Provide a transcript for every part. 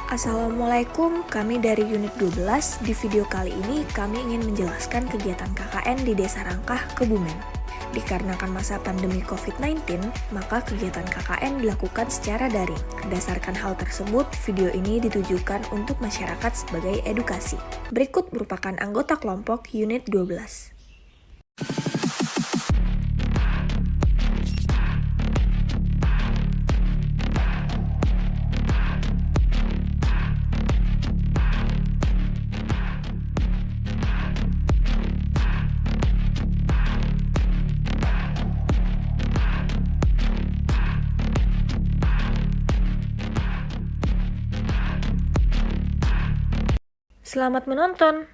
Assalamualaikum, kami dari unit 12. Di video kali ini kami ingin menjelaskan kegiatan KKN di Desa Rangkah, Kebumen. Dikarenakan masa pandemi COVID-19, maka kegiatan KKN dilakukan secara daring. Berdasarkan hal tersebut, video ini ditujukan untuk masyarakat sebagai edukasi. Berikut merupakan anggota kelompok unit 12. Selamat menonton!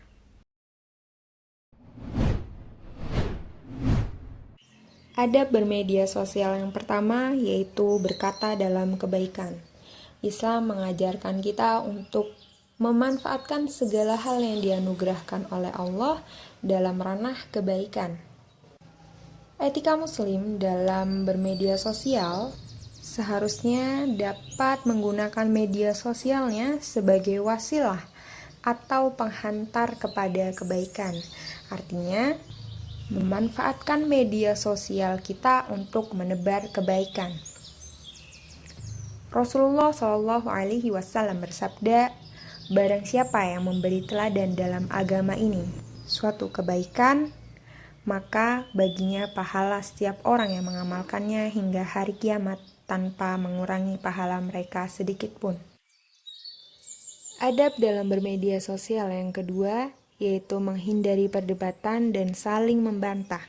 Adab bermedia sosial yang pertama yaitu berkata dalam kebaikan. Islam mengajarkan kita untuk memanfaatkan segala hal yang dianugerahkan oleh Allah dalam ranah kebaikan. Etika Muslim dalam bermedia sosial seharusnya dapat menggunakan media sosialnya sebagai wasilah atau penghantar kepada kebaikan. Artinya, memanfaatkan media sosial kita untuk menebar kebaikan. Rasulullah Shallallahu Alaihi Wasallam bersabda, barang siapa yang memberi teladan dalam agama ini suatu kebaikan, maka baginya pahala setiap orang yang mengamalkannya hingga hari kiamat tanpa mengurangi pahala mereka sedikit pun. Adab dalam bermedia sosial yang kedua yaitu menghindari perdebatan dan saling membantah.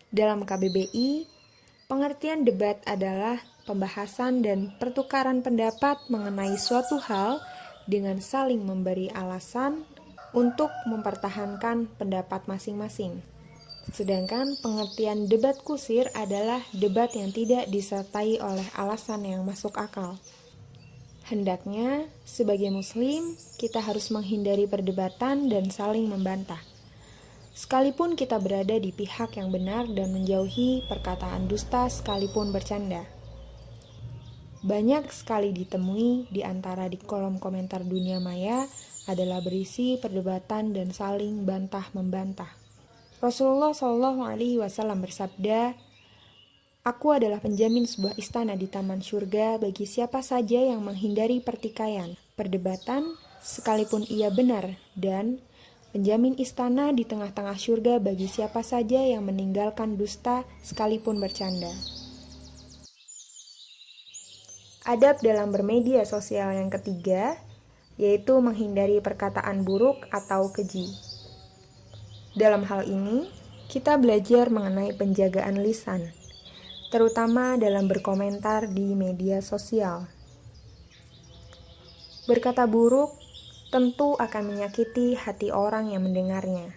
Dalam KBBI, pengertian debat adalah pembahasan dan pertukaran pendapat mengenai suatu hal dengan saling memberi alasan untuk mempertahankan pendapat masing-masing. Sedangkan pengertian debat kusir adalah debat yang tidak disertai oleh alasan yang masuk akal. Hendaknya, sebagai muslim, kita harus menghindari perdebatan dan saling membantah. Sekalipun kita berada di pihak yang benar dan menjauhi perkataan dusta sekalipun bercanda. Banyak sekali ditemui di antara di kolom komentar dunia maya adalah berisi perdebatan dan saling bantah-membantah. Rasulullah Shallallahu Alaihi Wasallam bersabda, aku adalah penjamin sebuah istana di taman surga bagi siapa saja yang menghindari pertikaian, perdebatan, sekalipun ia benar, dan penjamin istana di tengah-tengah surga bagi siapa saja yang meninggalkan dusta sekalipun bercanda. Adab dalam bermedia sosial yang ketiga, yaitu menghindari perkataan buruk atau keji. Dalam hal ini, kita belajar mengenai penjagaan lisan, terutama dalam berkomentar di media sosial. Berkata buruk tentu akan menyakiti hati orang yang mendengarnya.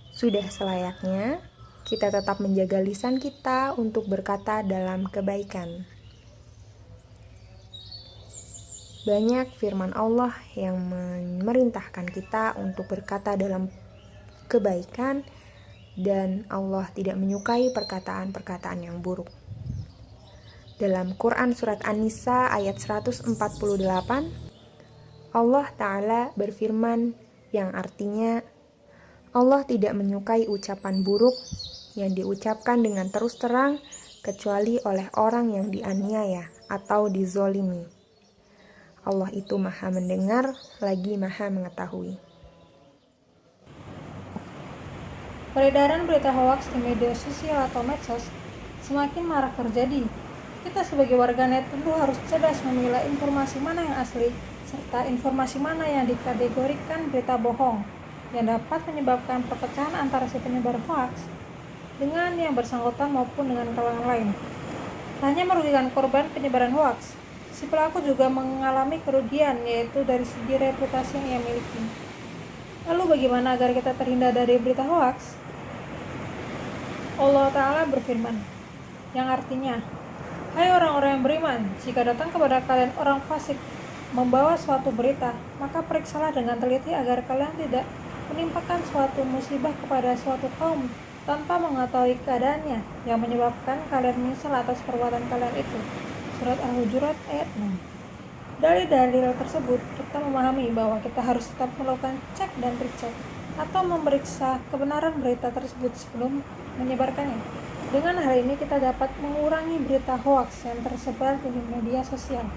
Sudah selayaknya kita tetap menjaga lisan kita untuk berkata dalam kebaikan. Banyak firman Allah yang memerintahkan kita untuk berkata dalam kebaikan, dan Allah tidak menyukai perkataan-perkataan yang buruk. Dalam Quran Surat An-Nisa ayat 148, Allah Ta'ala berfirman yang artinya, Allah tidak menyukai ucapan buruk yang diucapkan dengan terus terang kecuali oleh orang yang dianiaya atau dizolimi. Allah itu maha mendengar lagi maha mengetahui. Peredaran berita hoaks di media sosial atau medsos semakin marak terjadi. Kita sebagai warganet tentu harus cerdas memilah informasi mana yang asli, serta informasi mana yang dikategorikan berita bohong, yang dapat menyebabkan perpecahan antara si penyebar hoaks dengan yang bersangkutan maupun dengan kalangan lain. Tak hanya merugikan korban penyebaran hoaks, si pelaku juga mengalami kerugian, yaitu dari segi reputasi yang ia miliki. Lalu bagaimana agar kita terhindar dari berita hoaks? Allah Ta'ala berfirman, yang artinya, hai orang-orang yang beriman, jika datang kepada kalian orang fasik membawa suatu berita, maka periksalah dengan teliti agar kalian tidak menimpakan suatu musibah kepada suatu kaum tanpa mengetahui keadaannya, yang menyebabkan kalian menyesal atas perbuatan kalian itu. Surat Al-Hujurat ayat 6. Dari dalil tersebut, kita memahami bahwa kita harus tetap melakukan cek dan recheck atau memeriksa kebenaran berita tersebut sebelum menyebarkannya. Dengan hal ini kita dapat mengurangi berita hoaks yang tersebar di media sosial.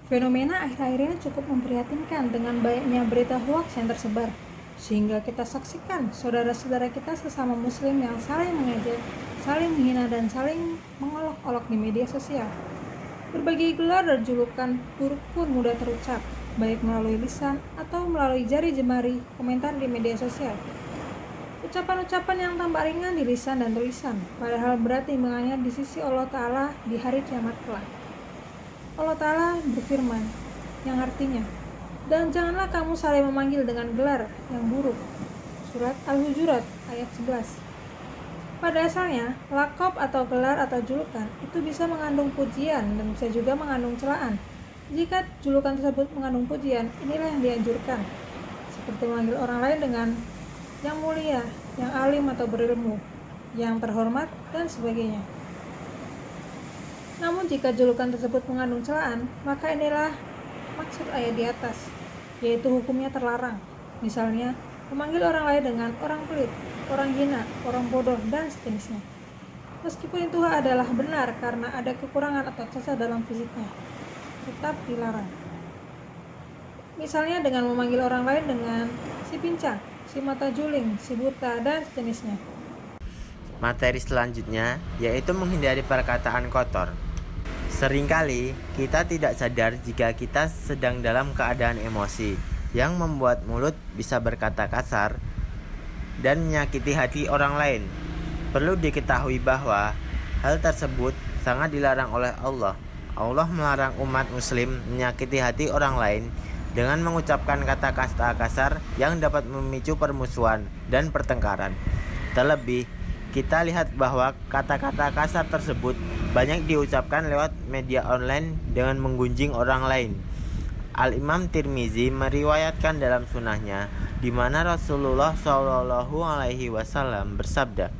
Fenomena akhir-akhir ini cukup memprihatinkan dengan banyaknya berita hoaks yang tersebar, sehingga kita saksikan saudara-saudara kita sesama muslim yang saling mengejek, saling menghina dan saling mengolok-olok di media sosial. Berbagai gelar dan julukan buruk pun mudah terucap, baik melalui lisan atau melalui jari jemari komentar di media sosial. Ucapan-ucapan yang tampak ringan di lisan dan tulisan, padahal berat timbangannya di sisi Allah Ta'ala di hari kiamat kelak. Allah Ta'ala berfirman, yang artinya, "Dan janganlah kamu saling memanggil dengan gelar yang buruk." Surat Al-Hujurat ayat 11. Pada asalnya, lakop atau gelar atau julukan itu bisa mengandung pujian dan bisa juga mengandung celaan. Jika julukan tersebut mengandung pujian, inilah yang dianjurkan, seperti memanggil orang lain dengan yang mulia, yang alim atau berilmu, yang terhormat, dan sebagainya. Namun jika julukan tersebut mengandung celaan, maka inilah maksud ayat di atas, yaitu hukumnya terlarang. Misalnya, memanggil orang lain dengan orang pelit, orang hina, orang bodoh, dan sejenisnya. Meskipun itu adalah benar karena ada kekurangan atau cacat dalam fisiknya, tetap dilarang. Misalnya dengan memanggil orang lain dengan si pincang, si mata juling, si buta, dan sejenisnya. Materi selanjutnya yaitu menghindari perkataan kotor. Seringkali kita tidak sadar jika kita sedang dalam keadaan emosi yang membuat mulut bisa berkata kasar dan menyakiti hati orang lain. Perlu diketahui bahwa hal tersebut sangat dilarang oleh Allah. Allah melarang umat muslim menyakiti hati orang lain dengan mengucapkan kata-kata kasar yang dapat memicu permusuhan dan pertengkaran. Terlebih, kita lihat bahwa kata-kata kasar tersebut banyak diucapkan lewat media online dengan menggunjing orang lain. Al-Imam Tirmizi meriwayatkan dalam sunahnya di mana Rasulullah SAW bersabda,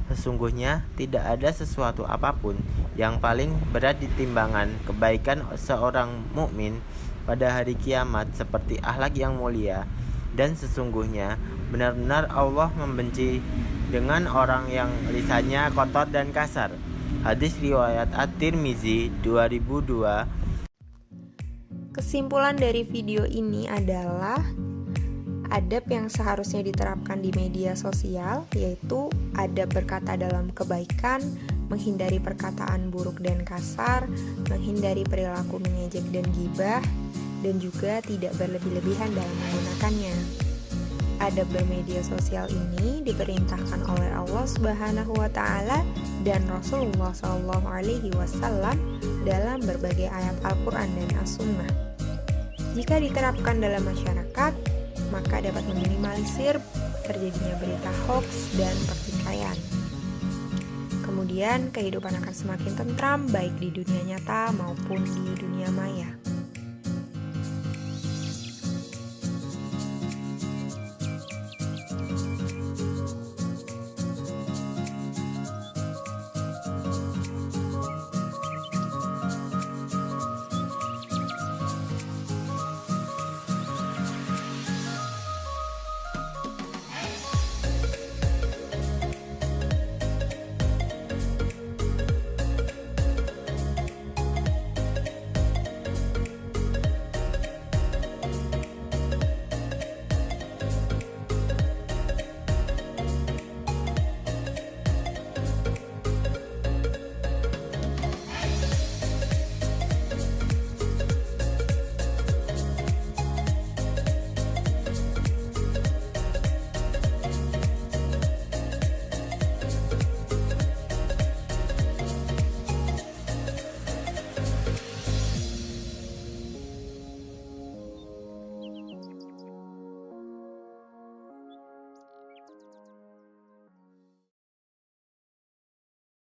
"Sesungguhnya tidak ada sesuatu apapun yang paling berat di timbangan kebaikan seorang mukmin pada hari kiamat seperti akhlak yang mulia, dan sesungguhnya benar-benar Allah membenci dengan orang yang lisannya kotor dan kasar." Hadis riwayat At-Tirmizi 2002. Kesimpulan dari video ini adalah adab yang seharusnya diterapkan di media sosial, yaitu adab berkata dalam kebaikan, menghindari perkataan buruk dan kasar, menghindari perilaku mengejek dan gibah, dan juga tidak berlebih-lebihan dalam menggunakannya. Adab bermedia sosial ini diperintahkan oleh Allah Subhanahu wa Ta'ala dan Rasulullah SAW dalam berbagai ayat Al-Quran dan As-Sunnah. Jika diterapkan dalam masyarakat, maka dapat meminimalisir terjadinya berita hoaks dan pertikaian. Kemudian kehidupan akan semakin tentram baik di dunia nyata maupun di dunia maya.